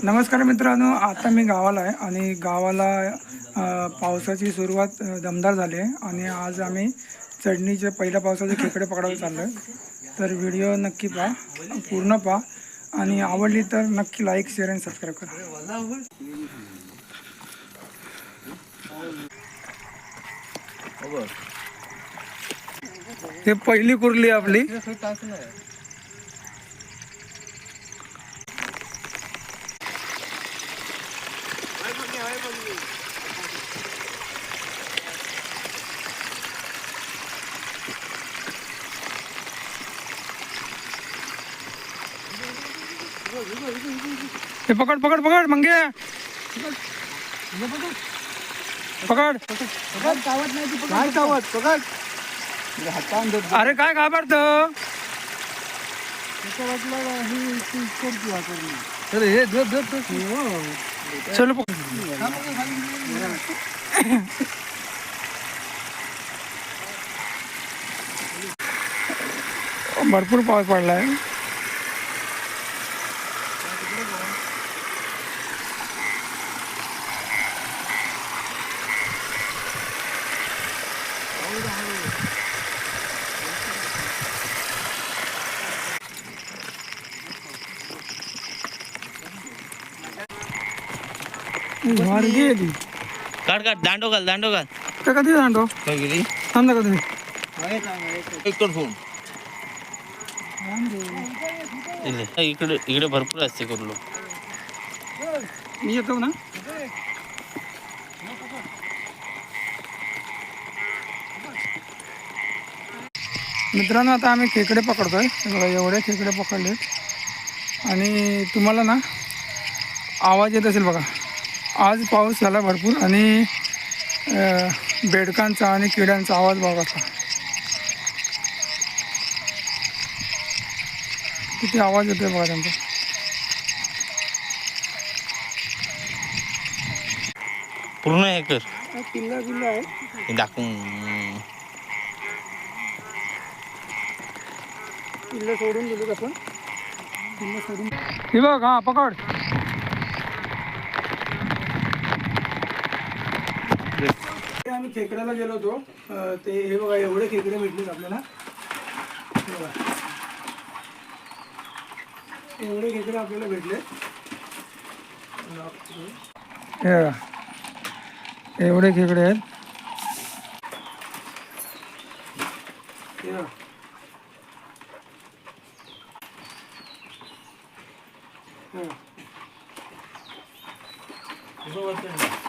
नमस्कार मित्रांनो, आता मी गावाला आहे आणि गावाला पावसाची सुरुवात दमदार झाली आहे आणि आज आम्ही चढणीचे पहिल्या पावसाचे खेकडे पकडायला चाललो आहे. तर व्हिडिओ नक्की पहा, पूर्ण पहा आणि आवडली तर नक्की लाईक, शेअर आणि सबस्क्राईब करा. हे पहिली कुर्ली आपली. हे पकड पकड पकड मंगे, पकड. अरे काय घाबरत. चलो भरपूर पाऊस पडलाय. गेली. काढ काढ, दांडो घाल, दांडो घाल. का कधी सांगतो गेली थांब ना कधी. फोन इकडे इकडे भरपूर असते कुर्लो. मी येतो ना. मित्रांनो, आता आम्ही खेकडे पकडतोय. एवढे खेकडे पकडले आणि तुम्हाला ना आवाज येत असेल बघा. आज पाऊस झाला भरपूर आणि बेडकांचा आणि किड्यांचा आवाज बघा किती आवाज येतोय बघा त्यांचा. पूर्ण हे कर, किल्ला किल्ला आहे दाखवून. किल्ले सोडून दिलेत आपण. किल्ले सोडून हे बघ. हा पकड. आम्ही खेकड्याला गेलो होतो. ते हे बघा, एवढे खेकडे भेटलेत आपल्याला. एवढे खेकडे आपल्याला भेटले. हे बघा, एवढे खेकडे आहेत.